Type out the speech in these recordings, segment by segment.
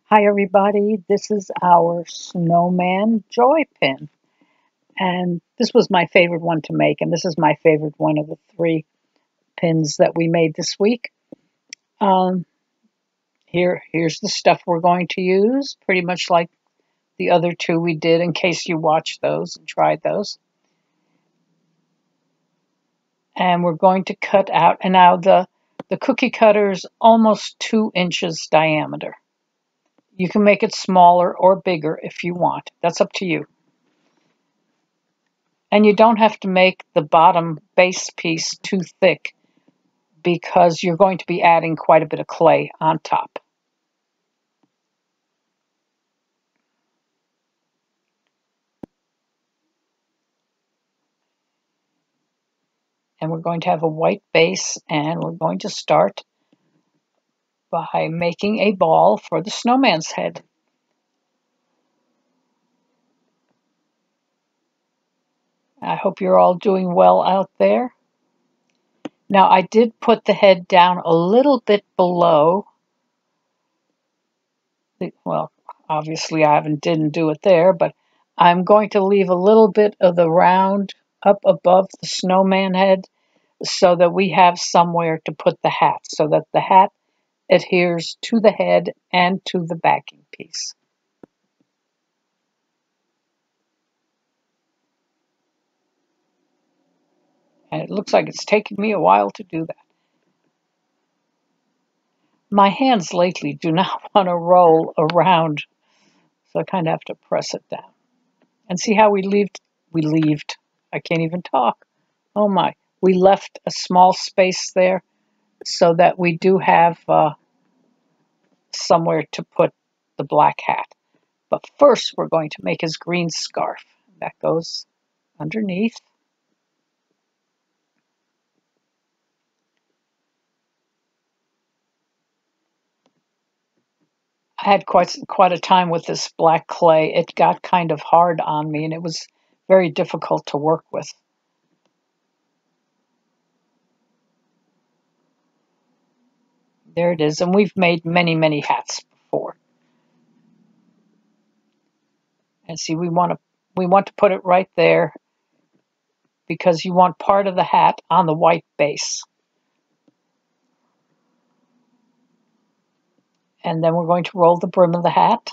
Hi everybody, this is our Snowman Joy Pin, and this was my favorite one to make, and this is my favorite one of the three pins that we made this week. Um, here's the stuff we're going to use, pretty much like the other two we did, in case you watched those and tried those. And we're going to cut out, and now the cookie cutter is almost 2 inches diameter. You can make it smaller or bigger if you want. That's up to you. And you don't have to make the bottom base piece too thick because you're going to be adding quite a bit of clay on top. And we're going to have a white base, and we're going to start by making a ball for the snowman's head. I hope you're all doing well out there. Now, I did put the head down a little bit below. Well, obviously I didn't do it there, but I'm going to leave a little bit of the round up above the snowman head so that we have somewhere to put the hat, so that the hat adheres to the head and to the backing piece. And it looks like it's taken me a while to do that. My hands lately do not want to roll around, so I kind of have to press it down. And see how I can't even talk. Oh my, we left a small space there so that we do have somewhere to put the black hat. But first we're going to make his green scarf. That goes underneath. I had quite a time with this black clay. It got kind of hard on me, and it was very difficult to work with. There it is, and we've made many hats before. And see, we want to put it right there because you want part of the hat on the white base. And then we're going to roll the brim of the hat.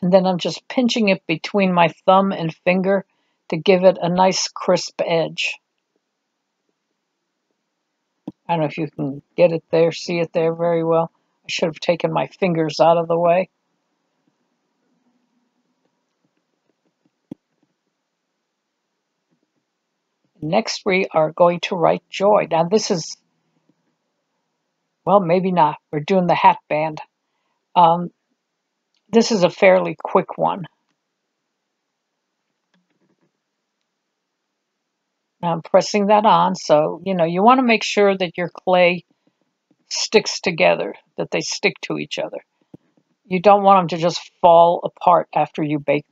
And then I'm just pinching it between my thumb and finger to give it a nice crisp edge. I don't know if you can get it there, see it there very well. I should have taken my fingers out of the way. Next, we are going to write joy. Now, this is, well, maybe not. We're doing the hat band. This is a fairly quick one. Now I'm pressing that on, so, you want to make sure that your clay sticks together, that they stick to each other. You don't want them to just fall apart after you bake.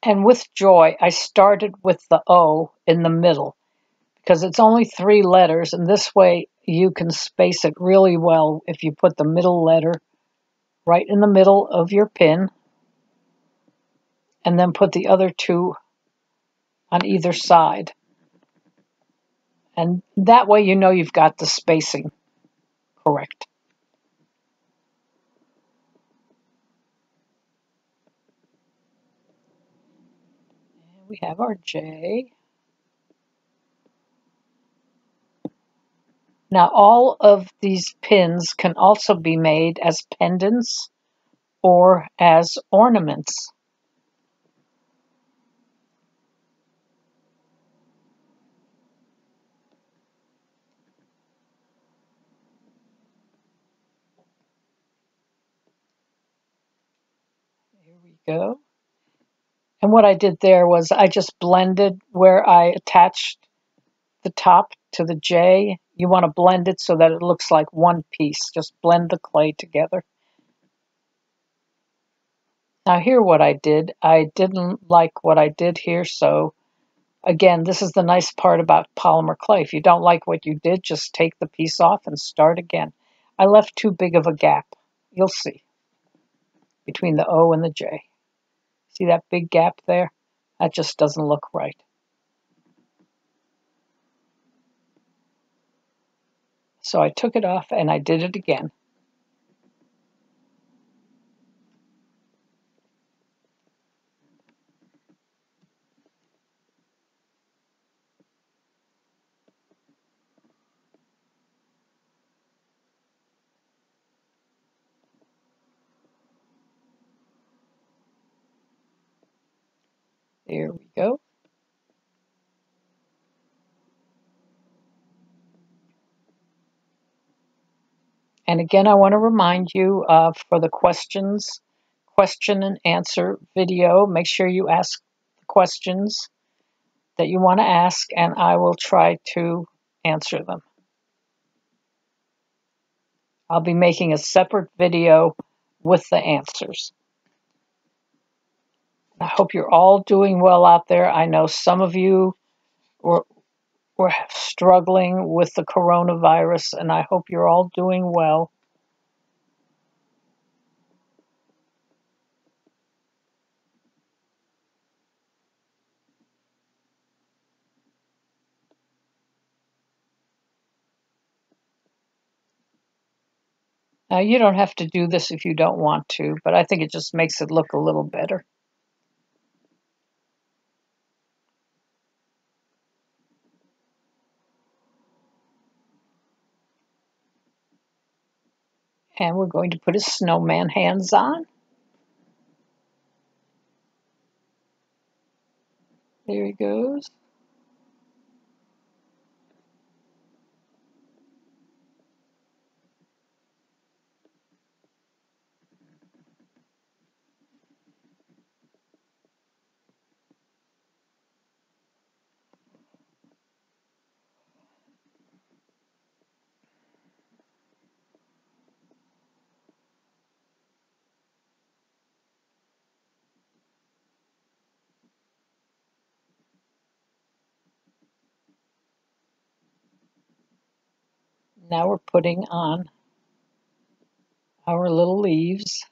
And with joy, I started with the O in the middle because it's only 3 letters, and this way you can space it really well if you put the middle letter right in the middle of your pin and then put the other 2 on either side. And that way you know you've got the spacing correct. And we have our J. Now all of these pins can also be made as pendants or as ornaments. Here we go. And what I did there was I just blended where I attached the top to the J. You want to blend it so that it looks like one piece. Just blend the clay together. Now here what I did, I didn't like what I did here, so again, this is the nice part about polymer clay. If you don't like what you did, just take the piece off and start again. I left too big of a gap. You'll see. Between the O and the J. See that big gap there? That just doesn't look right. So I took it off and I did it again. There we go. And again, I want to remind you for the question and answer video, make sure you ask the questions that you want to ask, and I will try to answer them. I'll be making a separate video with the answers. I hope you're all doing well out there. I know some of you were struggling with the coronavirus, and I hope you're all doing well. Now, you don't have to do this if you don't want to, but I think it just makes it look a little better. And we're going to put his snowman hands on. There he goes. Now we're putting on our little leaves,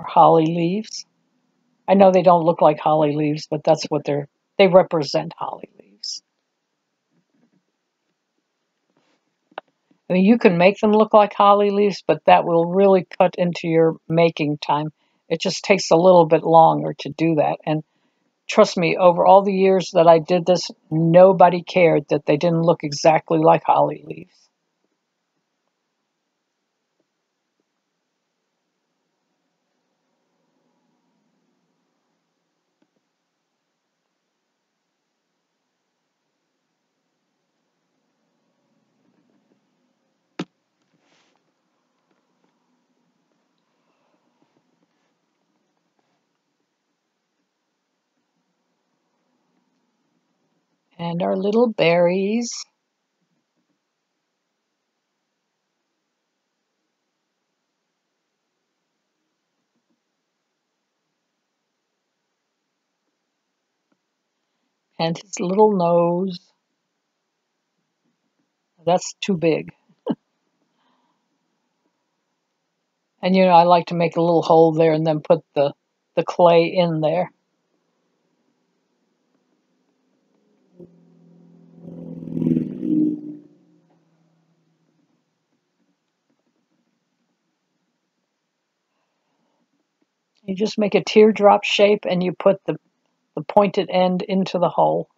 our holly leaves. I know they don't look like holly leaves, but that's what they represent holly leaves. I mean, you can make them look like holly leaves, but that will really cut into your making time. It just takes a little bit longer to do that. And trust me, over all the years that I did this, nobody cared that they didn't look exactly like holly leaves. And our little berries. And his little nose. That's too big. And you know, I like to make a little hole there and then put the clay in there. You just make a teardrop shape and you put the pointed end into the hole.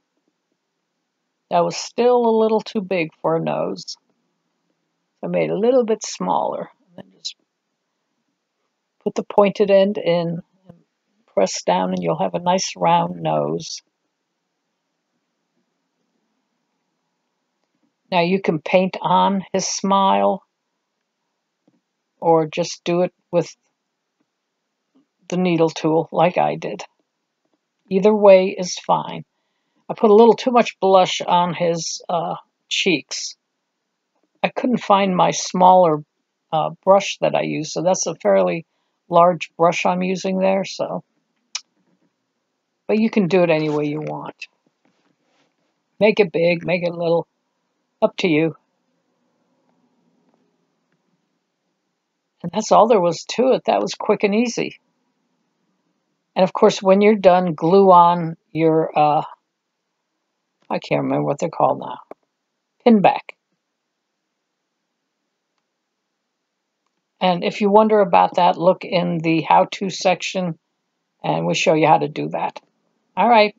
That was still a little too big for a nose. I made it a little bit smaller. And then just put the pointed end in and press down and you'll have a nice round nose. Now you can paint on his smile or just do it with the needle tool like I did. Either way is fine. I put a little too much blush on his cheeks. I couldn't find my smaller brush that I use, so that's a fairly large brush I'm using there. So, but you can do it any way you want. Make it big, make it little, up to you. And that's all there was to it. That was quick and easy. And of course, when you're done, glue on your, I can't remember what they're called now, pin back. And if you wonder about that, look in the how-to section, and we show you how to do that. All right.